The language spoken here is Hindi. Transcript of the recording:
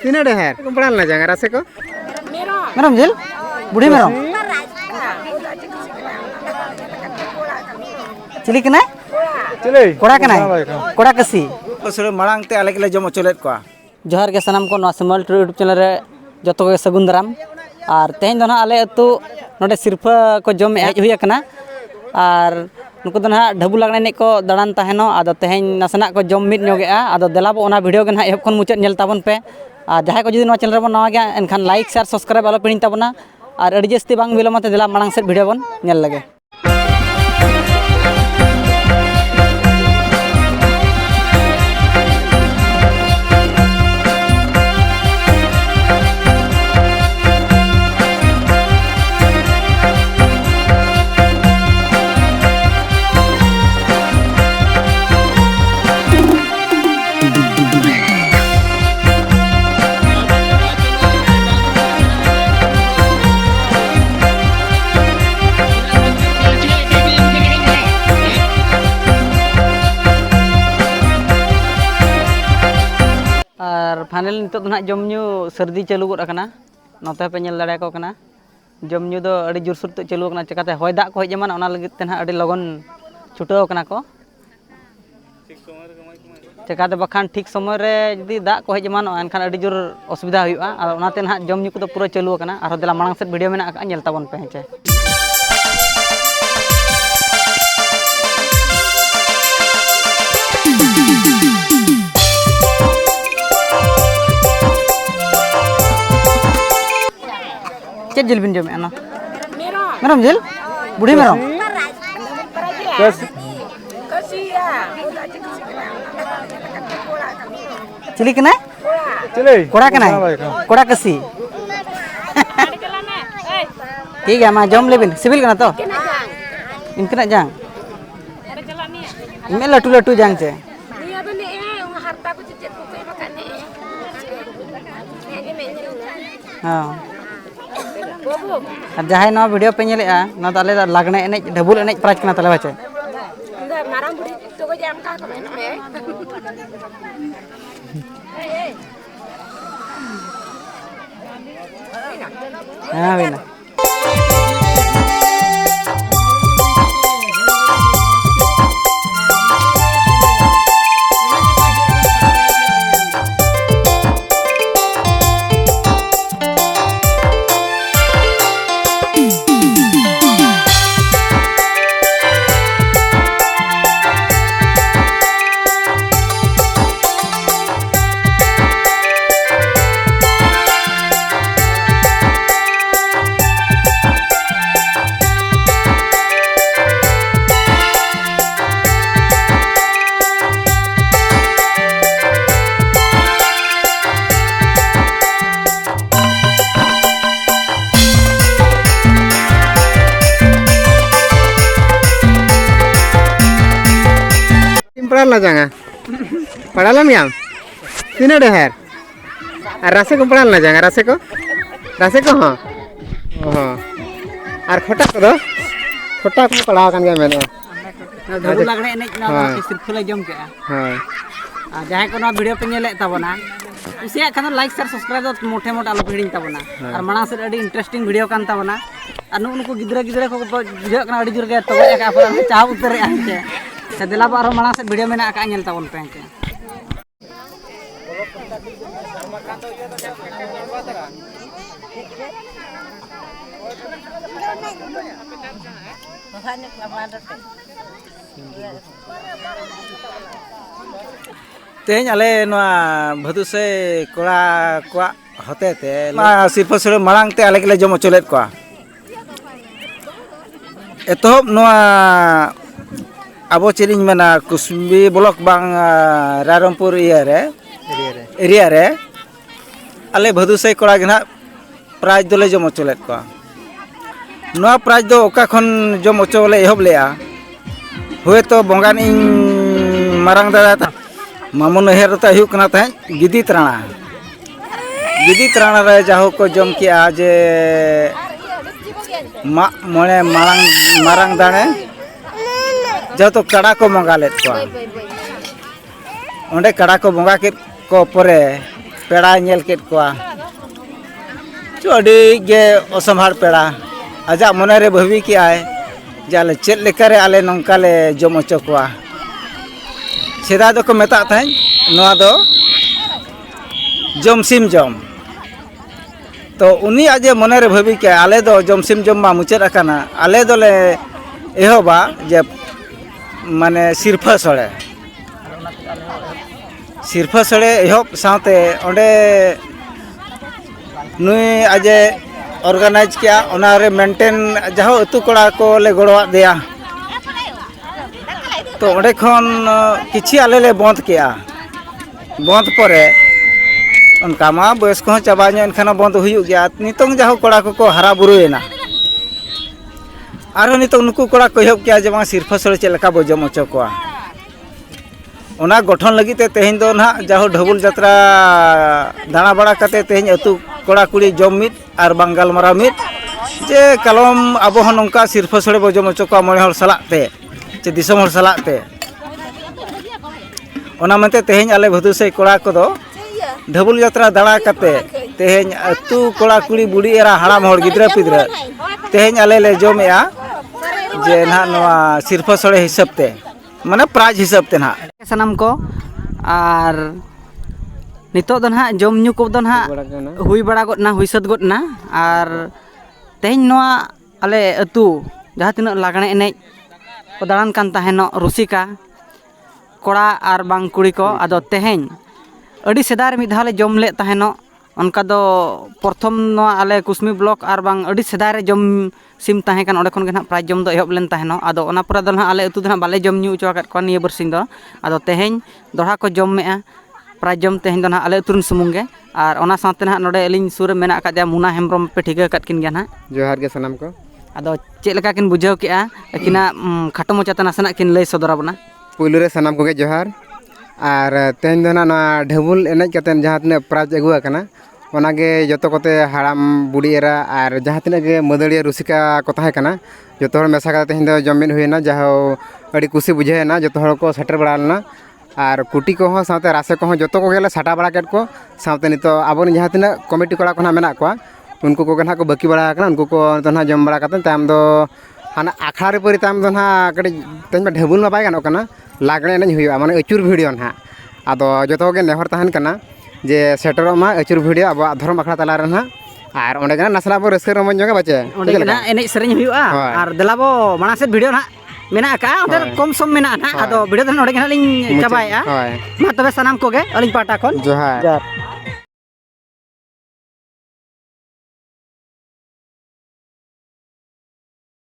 तीना ढेर पड़ाल ना जाएगा रासे को मेरम झील बुढ़ी मेरम चिली कना चले कोड़ा कना कोड़ा कसी उसरे मांग ते आले के जम चलेत को जोहार के सनम को सिमल यूट्यूब चैनल रे जो के सगुन दाराम और तेहन दो ना आले अतु नोडे सिरफा को जम हेज हुई कना और नुकु दो ना ढाबू लागने ने को दाड़ान तहनो आदो तेहन नासना को जम मिट ᱧᱚᱜᱮᱜᱼᱟ आदो देलाबो ओना वीडियो के ना एहब खन मुचाद नेल ताबन पे और जहां को जुदी चैनल रे नवा गया एनखान लाइक शेयर सब्सक्राइब आलो पिन ताबना और अड़ी जस्ती बांग बिलमते देला मांग से वीडियो बन नेल लगे और फाइनल नित ना जमू सर्दी चालू गो नोते पे नेल दाड़े को कना जमू दो अड़ी जोरसोर तो चालू कना चिकाते हय दाग को हज एमान लगे ना अड़ी लगन छुटाव कना को चिकाते बखान ठीक समय रे जदि दाग को हज एमान एनखान अड़ी जोर असुविधा हुआ और ओनाते ना जमू को पूरा चालू कना और देला मांग से वीडियो मेना नेल ताबन पे हेचे चेक जिल बिन जमे ना मेरम जिल बुढ़ी मेरम चिली कना चले कोड़ा कना कोड़ा कसी ठीक है मा जम लेबिन सिविल कना तो इनकना जांग इमे लटू लटू जांग चे हाँ और जहाँ ना वीडियो पे नेलेआ ना तो आले लागने एने ढबुल एने प्राइज कना तले बाचे माराम बुढ़ी तो को जाम का हाँ बिना पड़ाल ना जाएगा पड़ाल मियाम तीना ढेर और रासे को पड़ाल ना जाएगा रासे को हाँ हाँ और खोटा को पढ़ा कान गया मैंने ढबुल लागने एने ना सिरफुल जम के हाँ जहाँ को ना वीडियो पे नेले ताबना उसे खान लाइक शेयर सब्सक्राइब दो मोटे मोटे आलो हिड़ी ताबना और माना से अड़ी इंटरेस्टिंग वीडियो कान ताबना और नुनको गिद्रा गिद्रा को बुझा कना अड़ी जोर के तो का चाह उतर आछे से दिला बार माना से वीडियो मेना का नेल ताबन पे हेचे तेहन आले भदु से कोड़ा को होते ते सिरफसरे मांग ते आले के जम चलेत को एतहब अब चेलिंग मेना कुसुम्बी ब्लॉक बांग रायरंगपुर एरिया रे आले भदु से कोड़ा के ना प्राइज दोले जम चलेत को नवा प्राइज दो ओका खन जम ओचोले एहब लेआ हुए तो बंगान इन मारंग दादा मामू नहर तो होना गिदी त्राणा रे जाहो को जम किया जे मणे मारंग दाणे जो तो कड़ा को मंगा लेत को ओंडे कड़ा को बंगा के को परे पेड़ा नेल केट कोआ जो अड़ी गे असंभार पेड़ा आजा मने रे भावी कि आए जाले चेत लेकारे आले नंकाले जम ओचो कोआ सेदा दो को मेता थाई नोआ दो जमसिम जम तो उनी आजे मने रे भावी कि आले दो जमसिम जम मा मुचेद आकाना आले दोले एहोबा जे माने सिरफा सड़े एहब साथे ओंडे नुई आजे ऑर्गेनाइज किया ओनारे मेंटेन जहाँ अतु कड़ा को ले गड़वा दिया तो ओंडे खन किछि आले ले बंद किया बंद परे उनका मा बयस को चाबा एनखान बंद हुयुग गया नितों जहाँ कड़ा को हारा बुरुएना आरो नितों नुकु कड़ा को एहब किया जमा सिरफा सड़े चेद लेका बो जम ओचो कोआ ओना गठन लगी ते तेहें दो ना जाहो ढबुल जात्रा दाना बड़ा करते तेहें अतु कड़ा कुड़ी जम मित और बंगाल मरा मित जे कलम अब नौका सिरफा सड़े बो जम ओचो कोआ मणे हर सलाते चे दिसम हर सलाते ओना मनते तेहें आले भदुसई कड़ा को ढबुल जात्रा दाना करते तेहें अतु कड़ा कुड़ी बुड़ी एरा हाड़ाम हर गिद्रा पिद्रा तेहें आले ले जमेआ जे ना नवा सिरफा सड़े हिसाब ते माने प्राइज हिसाब ते ना सानाम को और नितो दो ना जम न्यू को दो ना हुई बड़ा गोदना हुई सद गोदना और तेहें नवा आले अतु जहाँ तीन लागणे एनेज को दाड़ान कान ताहेनो रुसिका कोड़ा और बांग कुड़ी को आदो तेहें अड़ी सेदार मिद धाले जम ले ताहेनो उनका दो प्रथम नवा आले कुसमी ब्लॉक और बांग अड़ी सेदार जम सिम ताहें कान ओंडे खन गे ना प्राइज जम दो एहब लेन ताहेनो आदो ओना परे दो ना आले अतु दो ना बाले जम न्यू उचो आकाद कोआ निया बरसिंग दो आदो तेहें दोड़ा को जमेआ प्राइज जम तेहें दो ना आले अतुरन सुमुंगे और ओना साथे ना नोडे अलिंग सुर मेना आकादिया मुना हेम्ब्रम पे ठिका आकाद किन गया ना जोहार के सनाम को आदो चेद लेका किन बुझाव केआ अकिना खाटो मोचाते नासेना किन लय सदरा बना पुलु रे सनाम को जोहार और तेहें दो ना ढबुल एनेज कतेन जहाँ तीन प्राइज अगु आकना ओनागे जतो कोते हाड़ाम बुड़ी एरा और जहाँ तीन गे मदड़िया रुसिका को ताहे कना जतो हर मेसा करते तेहें दो जमिन हुईना जहाँ अड़ी कुसी बुझेना जतो हर को सेटर बड़ा लेना और कुटी को साथे रासे को जतो को गेले साटा बड़ा केट को साथे नितो आबो जहाँ तीन कमिटी कड़ा को ना मेना को उनको को ना को बाकी बड़ा कना उनको को तो ना जम बड़ा करते ताम दो हाना आखड़ा रे परि ताम दो ना कड़ी तेहें ढबुल मा बाय गानो कना लागणे एनेज हुआ माने अचुर भिडियो ना आदो जतो के नेहर ताहन कना जे सेटरो मा अचुर भिडियो अब धर्म आखड़ा तला रे ना और ओंडे गना नासला बो रस्क रमन जोगे बचे ओंडे ना एनेज सेरेñ हुआ और देलाबो माना सेट भिडियो ना मेना का ओंडे कम सम मेना ना आदो भिडियो दन ओंडे गना लिंग चाबाया मा तबे सनाम कोगे अलिंग पाटा कोन जोहार